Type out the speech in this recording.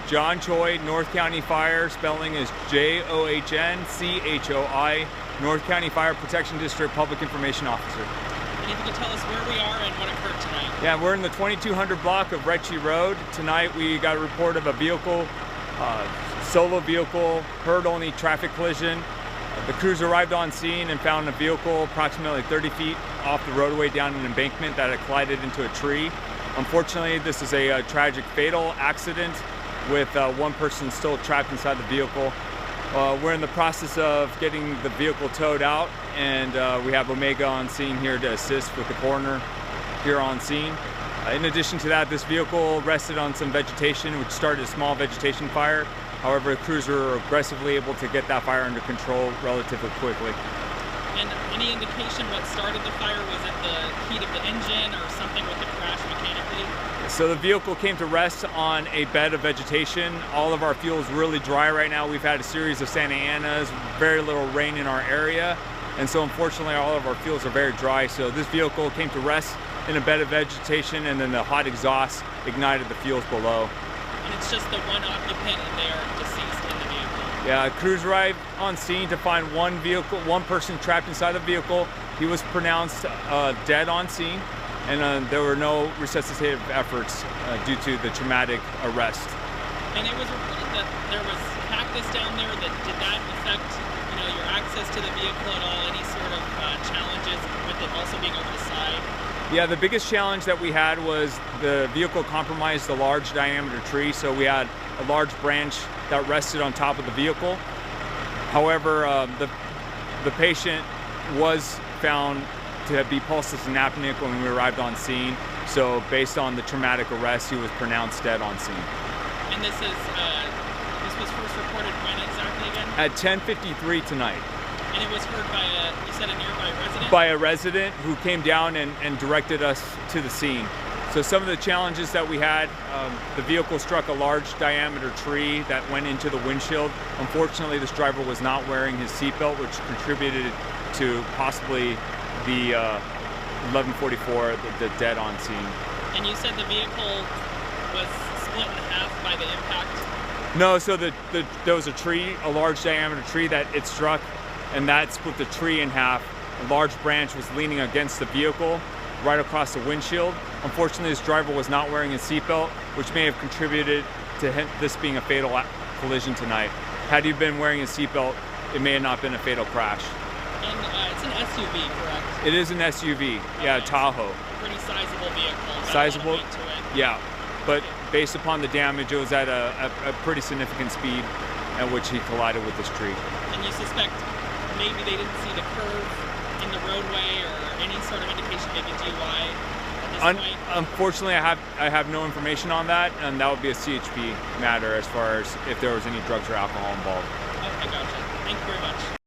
John Choi, North County Fire, spelling is JOHNCHOI, North County Fire Protection District Public Information Officer. And if you could tell us where we are and what occurred tonight. Yeah, we're in the 2200 block of Reche Road. Tonight we got a report of a vehicle, solo vehicle, heard only traffic collision. The crews arrived on scene and found a vehicle approximately 30 feet off the roadway down an embankment that had collided into a tree. Unfortunately, this is a tragic fatal accident with one person still trapped inside the vehicle. We're in the process of getting the vehicle towed out, and we have Omega on scene here to assist with the coroner here on scene. In addition to that, this vehicle rested on some vegetation, which started a small vegetation fire. However, the crews were aggressively able to get that fire under control relatively quickly. And any indication what started the fire? Was it the heat of the engine or something with the crash mechanically? So the vehicle came to rest on a bed of vegetation. All of our fuel is really dry right now. We've had a series of Santa Anas, very little rain in our area. And so unfortunately, all of our fuels are very dry. So this vehicle came to rest in a bed of vegetation, and then the hot exhaust ignited the fuels below. And it's just the one occupant and they are deceased in the vehicle. Yeah, crews arrived on scene to find one person trapped inside the vehicle. He was pronounced dead on scene, and there were no resuscitative efforts due to the traumatic arrest. And it was reported that there was cactus down there. Did that affect, your access to the vehicle at all? Any sort of challenges with it also being over the side? Yeah, the biggest challenge that we had was the vehicle compromised a large diameter tree, so we had a large branch that rested on top of the vehicle. However, the patient was found to be pulseless and apneic when we arrived on scene, so based on the traumatic arrest, he was pronounced dead on scene. And this was first reported when exactly again? At 10:53 tonight. And it was heard by you said a nearby resident? By a resident who came down and directed us to the scene. So some of the challenges that we had, the vehicle struck a large diameter tree that went into the windshield. Unfortunately, this driver was not wearing his seatbelt, which contributed to possibly the 1144, the dead on scene. And you said the vehicle was split in half by the impact? No, so there was a tree, a large diameter tree that it struck, and that split the tree in half. A large branch was leaning against the vehicle right across the windshield. Unfortunately, this driver was not wearing his seatbelt, which may have contributed to this being a fatal collision tonight. Had he been wearing his seatbelt, it may have not been a fatal crash. And it's an SUV, correct? It is an SUV, yeah, Tahoe. A pretty sizable vehicle. Sizable, weight to it. yeah. But based upon the damage, it was at a pretty significant speed at which he collided with this tree. And you suspect maybe they didn't see the curve in the roadway or any sort of indication, maybe DUI at this point? Unfortunately, I have no information on that, and that would be a CHP matter as far as if there was any drugs or alcohol involved. Okay, gotcha. Thank you very much.